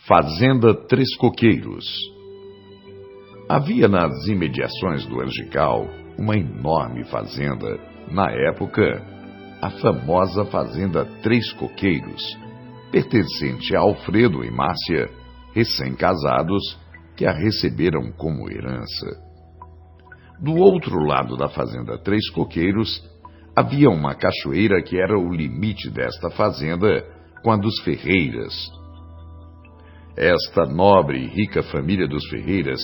Fazenda Três Coqueiros. Havia nas imediações do Angical uma enorme fazenda, na época, a famosa Fazenda Três Coqueiros, pertencente a Alfredo e Márcia, recém-casados, que a receberam como herança. Do outro lado da Fazenda Três Coqueiros, havia uma cachoeira que era o limite desta fazenda com a dos Ferreiras. Esta nobre e rica família dos Ferreiras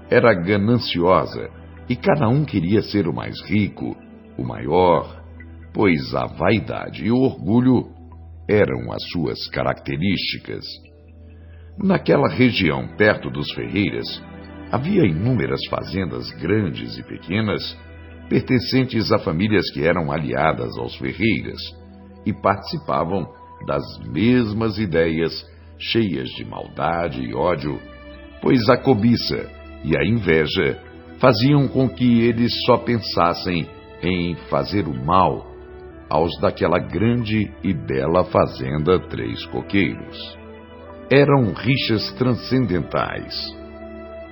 era gananciosa e cada um queria ser o mais rico, o maior, pois a vaidade e o orgulho eram as suas características. Naquela região perto dos Ferreiras, havia inúmeras fazendas grandes e pequenas, pertencentes a famílias que eram aliadas aos Ferreiras e participavam das mesmas ideias cheias de maldade e ódio, pois a cobiça e a inveja faziam com que eles só pensassem em fazer o mal aos daquela grande e bela Fazenda Três Coqueiros. Eram rixas transcendentais.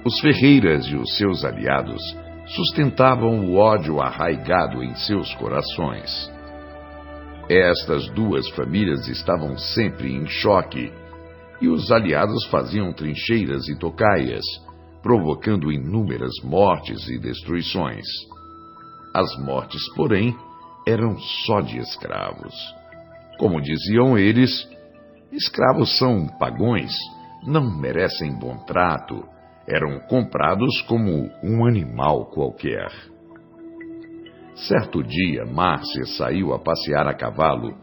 Os Ferreiras e os seus aliados sustentavam o ódio arraigado em seus corações. Estas duas famílias estavam sempre em choque, e os aliados faziam trincheiras e tocaias, provocando inúmeras mortes e destruições. As mortes, porém, eram só de escravos. Como diziam eles, escravos são pagões, não merecem bom trato, eram comprados como um animal qualquer. Certo dia, Márcia saiu a passear a cavalo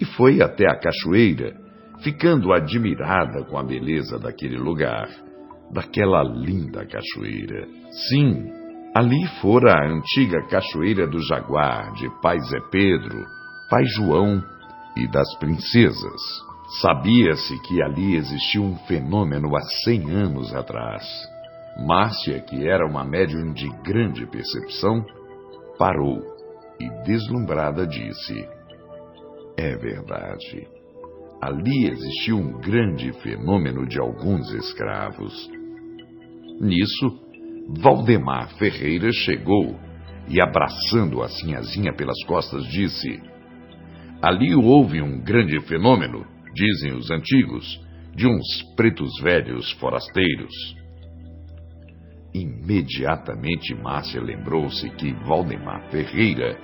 e foi até a cachoeira, ficando admirada com a beleza daquele lugar, daquela linda cachoeira. Sim, ali fora a antiga cachoeira do Jaguar, de pai Zé Pedro, pai João e das princesas. Sabia-se que ali existia um fenômeno há 100 anos atrás. Márcia, que era uma médium de grande percepção, parou e, deslumbrada, disse: "É verdade. Ali existiu um grande fenômeno de alguns escravos." Nisso, Valdemar Ferreira chegou e, abraçando a sinhazinha pelas costas, disse: "Ali houve um grande fenômeno, dizem os antigos, de uns pretos velhos forasteiros." Imediatamente Márcia lembrou-se que Valdemar Ferreira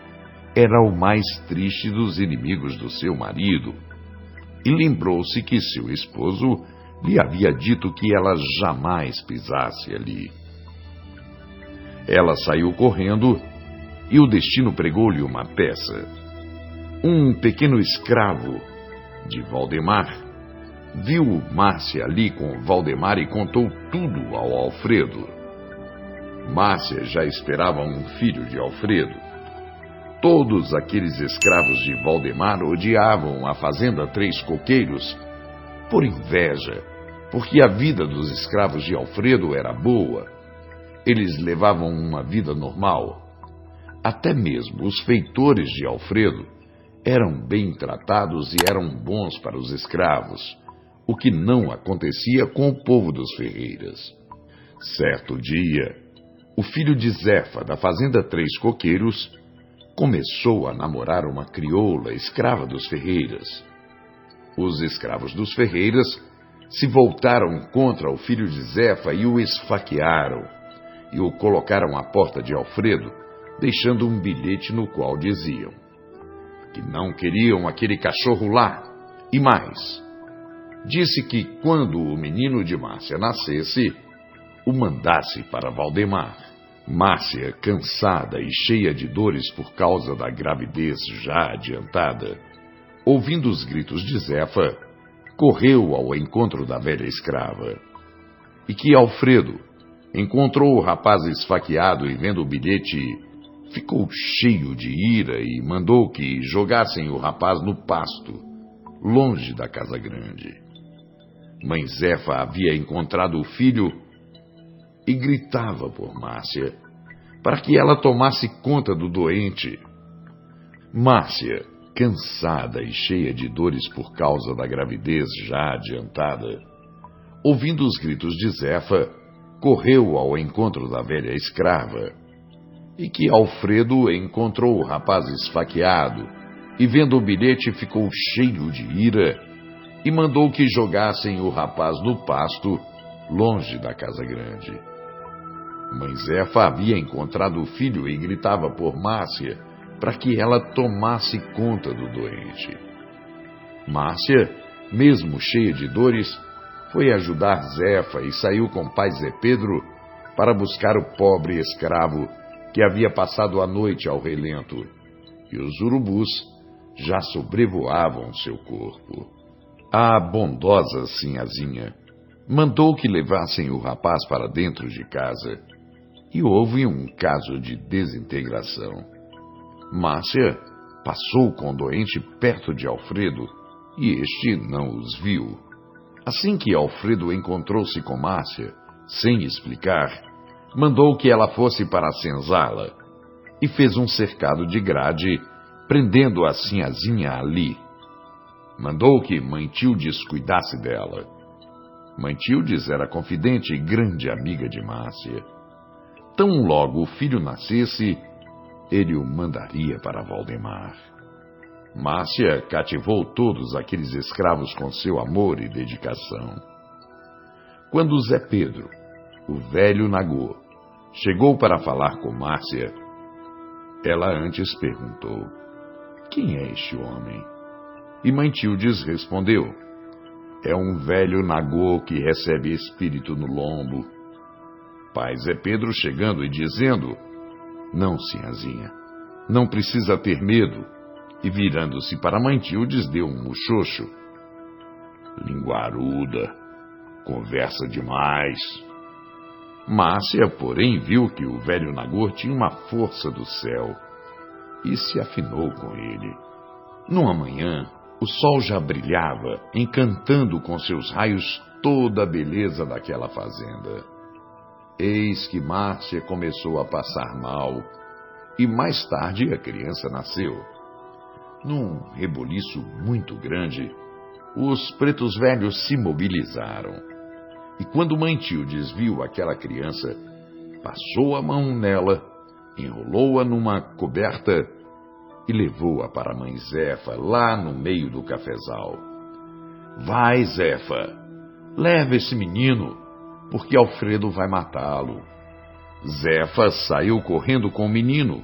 era o mais triste dos inimigos do seu marido, e lembrou-se que seu esposo lhe havia dito que ela jamais pisasse ali. Ela saiu correndo e o destino pregou-lhe uma peça. Um pequeno escravo de Valdemar viu Márcia ali com Valdemar e contou tudo ao Alfredo. Márcia já esperava um filho de Alfredo. Todos aqueles escravos de Valdemar odiavam a Fazenda Três Coqueiros por inveja, porque a vida dos escravos de Alfredo era boa. Eles levavam uma vida normal. Até mesmo os feitores de Alfredo eram bem tratados e eram bons para os escravos, o que não acontecia com o povo dos Ferreiras. Certo dia, o filho de Zefa, da Fazenda Três Coqueiros, começou a namorar uma crioula escrava dos Ferreiras. Os escravos dos Ferreiras se voltaram contra o filho de Zefa e o esfaquearam, e o colocaram à porta de Alfredo, deixando um bilhete no qual diziam que não queriam aquele cachorro lá, e mais, disse que quando o menino de Márcia nascesse, o mandasse para Valdemar. Márcia, cansada e cheia de dores por causa da gravidez já adiantada, ouvindo os gritos de Zefa, correu ao encontro da velha escrava. E que Alfredo encontrou o rapaz esfaqueado e, vendo o bilhete, ficou cheio de ira e mandou que jogassem o rapaz no pasto, longe da casa grande. Mãe Zefa havia encontrado o filho e gritava por Márcia, para que ela tomasse conta do doente. Márcia, cansada e cheia de dores por causa da gravidez já adiantada, ouvindo os gritos de Zefa, correu ao encontro da velha escrava, e que Alfredo encontrou o rapaz esfaqueado, e vendo o bilhete ficou cheio de ira, e mandou que jogassem o rapaz no pasto, longe da casa grande. Mãe Zefa havia encontrado o filho e gritava por Márcia para que ela tomasse conta do doente. Márcia, mesmo cheia de dores, foi ajudar Zefa e saiu com pai Zé Pedro para buscar o pobre escravo que havia passado a noite ao relento, e os urubus já sobrevoavam seu corpo. A bondosa sinhazinha mandou que levassem o rapaz para dentro de casa, e houve um caso de desintegração. Márcia passou com o doente perto de Alfredo, e este não os viu. Assim que Alfredo encontrou-se com Márcia, sem explicar, mandou que ela fosse para a senzala, e fez um cercado de grade, prendendo a sinhazinha ali. Mandou que Mãe Tildes cuidasse dela. Mãe Tildes era confidente e grande amiga de Márcia. Tão logo o filho nascesse, ele o mandaria para Valdemar. Márcia cativou todos aqueles escravos com seu amor e dedicação. Quando Zé Pedro, o velho Nagô, chegou para falar com Márcia, ela antes perguntou: quem é este homem? E Mãe Tildes respondeu: é um velho Nagô que recebe espírito no lombo. Pai Zé Pedro chegando e dizendo: não, sinhazinha, não precisa ter medo, e virando-se para Mãe Tildes deu um muxoxo. Linguaruda, conversa demais. Márcia, porém, viu que o velho Nagô tinha uma força do céu e se afinou com ele. Numa manhã, o sol já brilhava, encantando com seus raios toda a beleza daquela fazenda. Eis que Márcia começou a passar mal, e mais tarde a criança nasceu. Num reboliço muito grande, os pretos velhos se mobilizaram. E quando Mãe Tildes viu aquela criança, passou a mão nela, enrolou-a numa coberta e levou-a para Mãe Zefa, lá no meio do cafezal. Vai, Zefa, leva esse menino, porque Alfredo vai matá-lo. Zefa saiu correndo com o menino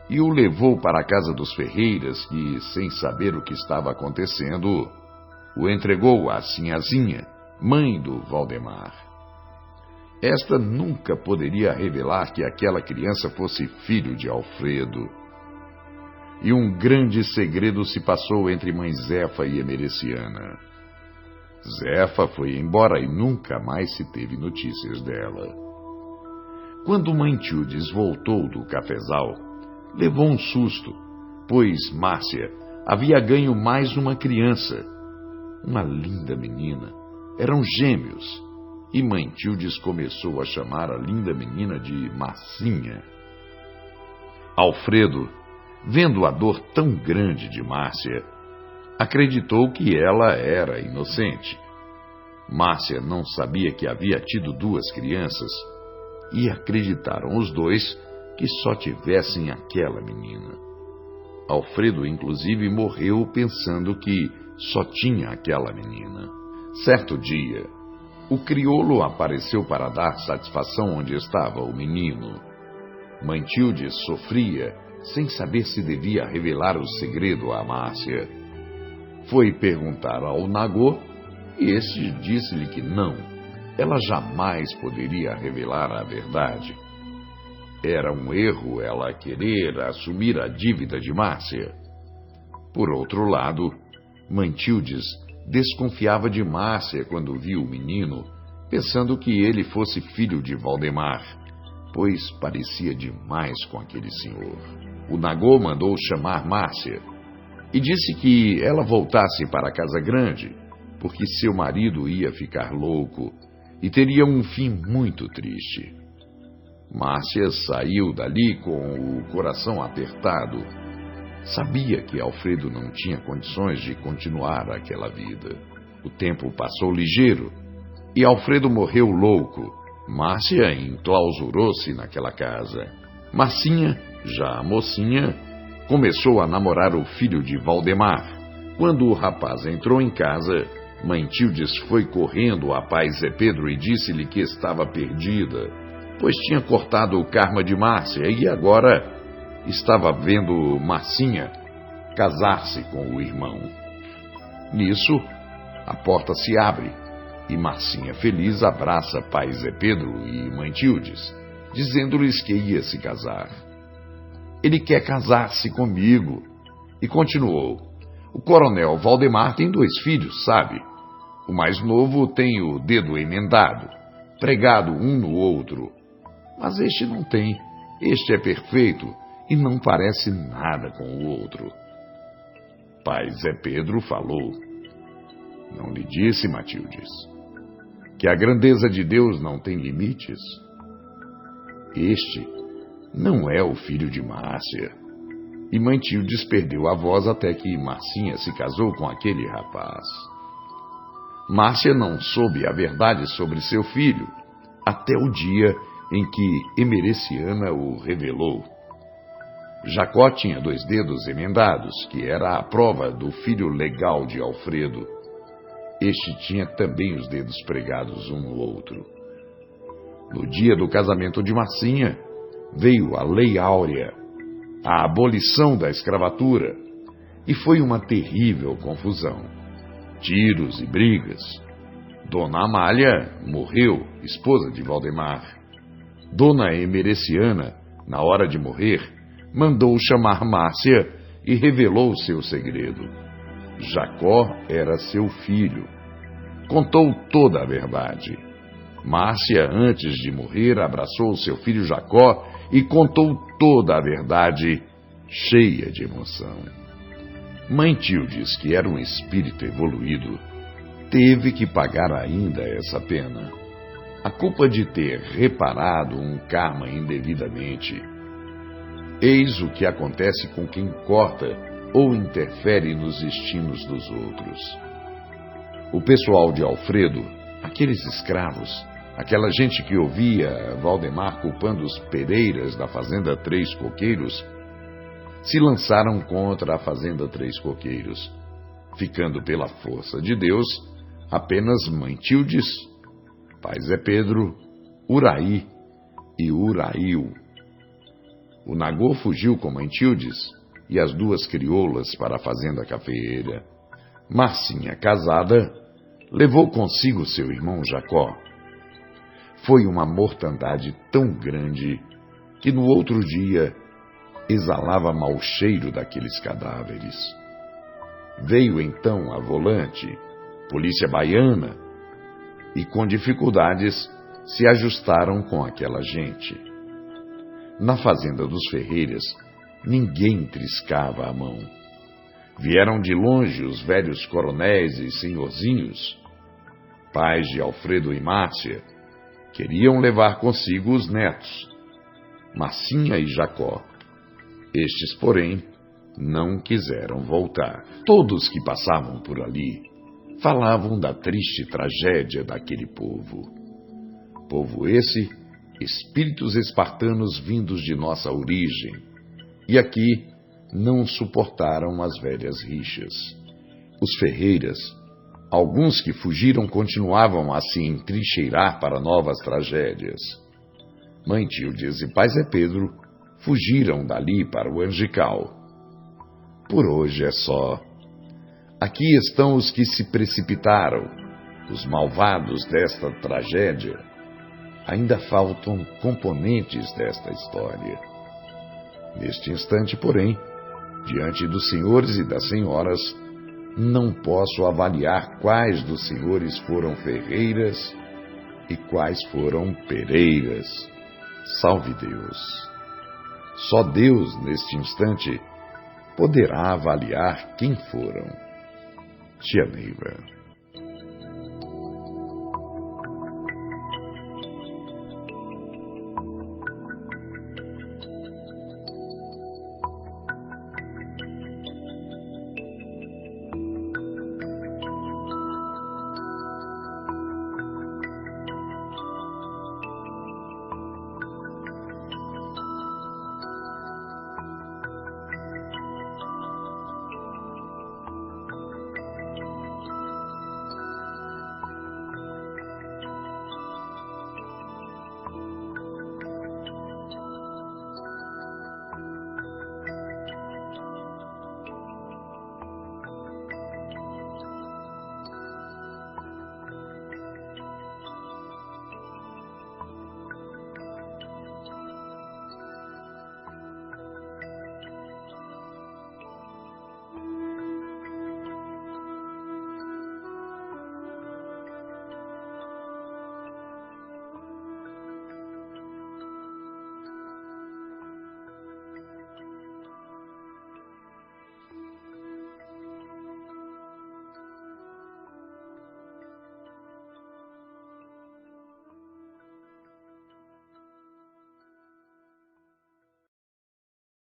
e o levou para a casa dos Ferreiras, que, sem saber o que estava acontecendo, o entregou à sinhazinha, mãe do Valdemar. Esta nunca poderia revelar que aquela criança fosse filho de Alfredo. E um grande segredo se passou entre Mãe Zefa e Emereciana. Zefa foi embora e nunca mais se teve notícias dela. Quando Mãe Tildes voltou do cafezal, levou um susto, pois Márcia havia ganho mais uma criança, uma linda menina. Eram gêmeos, e Mãe Tildes começou a chamar a linda menina de Marcinha. Alfredo, vendo a dor tão grande de Márcia, acreditou que ela era inocente. Márcia não sabia que havia tido duas crianças, e acreditaram os dois que só tivessem aquela menina. Alfredo, inclusive, morreu pensando que só tinha aquela menina. Certo dia, o crioulo apareceu para dar satisfação onde estava o menino. Mãe Tildes sofria, sem saber se devia revelar o segredo a Márcia. Foi perguntar ao Nagô, e este disse-lhe que não, ela jamais poderia revelar a verdade. Era um erro ela querer assumir a dívida de Márcia. Por outro lado, Mãe Tildes desconfiava de Márcia quando viu o menino, pensando que ele fosse filho de Valdemar, pois parecia demais com aquele senhor. O Nagô mandou chamar Márcia e disse que ela voltasse para a casa grande, porque seu marido ia ficar louco e teria um fim muito triste. Márcia saiu dali com o coração apertado. Sabia que Alfredo não tinha condições de continuar aquela vida. O tempo passou ligeiro e Alfredo morreu louco. Márcia enclausurou-se naquela casa. Marcinha, já mocinha, começou a namorar o filho de Valdemar. Quando o rapaz entrou em casa, mãe Tildes foi correndo a pai Zé Pedro e disse-lhe que estava perdida, pois tinha cortado o karma de Márcia e agora estava vendo Marcinha casar-se com o irmão. Nisso, a porta se abre e Marcinha feliz abraça pai Zé Pedro e mãe Tildes, dizendo-lhes que ia se casar. Ele quer casar-se comigo. E continuou: o coronel Valdemar tem 2 filhos, sabe? O mais novo tem o dedo emendado, pregado um no outro. Mas este não tem. Este é perfeito e não parece nada com o outro. Pai Zé Pedro falou: não lhe disse, Matildes, que a grandeza de Deus não tem limites? Este não é o filho de Márcia. E mãe Tildes perdeu a voz até que Marcinha se casou com aquele rapaz. Márcia não soube a verdade sobre seu filho até o dia em que Emereciana o revelou. Jacó tinha 2 dedos emendados, que era a prova do filho legal de Alfredo. Este tinha também os dedos pregados um no outro. No dia do casamento de Marcinha, veio a Lei Áurea, a abolição da escravatura, e foi uma terrível confusão. Tiros e brigas. Dona Amália morreu, esposa de Valdemar. Dona Emereciana, na hora de morrer, mandou chamar Márcia e revelou seu segredo. Jacó era seu filho. Contou toda a verdade. Márcia, antes de morrer, abraçou seu filho Jacó e contou toda a verdade, cheia de emoção. Mãe Tildes, que era um espírito evoluído, teve que pagar ainda essa pena. A culpa de ter reparado um karma indevidamente. Eis o que acontece com quem corta ou interfere nos destinos dos outros. O pessoal de Alfredo, aqueles escravos, aquela gente que ouvia Valdemar culpando os Pereiras da Fazenda Três Coqueiros, se lançaram contra a Fazenda Três Coqueiros, ficando pela força de Deus apenas mãe Tildes, pai Zé Pedro, Uraí e Uraíu. O Nagô fugiu com mãe Tildes e as 2 crioulas para a Fazenda Cafeeira. Marcinha, casada, levou consigo seu irmão Jacó. Foi uma mortandade tão grande que no outro dia exalava mau cheiro daqueles cadáveres. Veio então a volante, polícia baiana, e com dificuldades se ajustaram com aquela gente. Na fazenda dos Ferreiras, ninguém triscava a mão. Vieram de longe os velhos coronéis e senhorzinhos, pais de Alfredo e Márcia, queriam levar consigo os netos, Marcinha e Jacó. Estes, porém, não quiseram voltar. Todos que passavam por ali falavam da triste tragédia daquele povo. Povo esse, espíritos espartanos vindos de nossa origem, e aqui não suportaram as velhas rixas. Os Ferreiras, alguns que fugiram, continuavam a se entrincheirar para novas tragédias. Mãe Tildes e pai Zé Pedro fugiram dali para o Angical. Por hoje é só. Aqui estão os que se precipitaram, os malvados desta tragédia. Ainda faltam componentes desta história. Neste instante, porém, diante dos senhores e das senhoras, não posso avaliar quais dos senhores foram Ferreiras e quais foram Pereiras. Salve Deus! Só Deus, neste instante, poderá avaliar quem foram. Tia Neiva.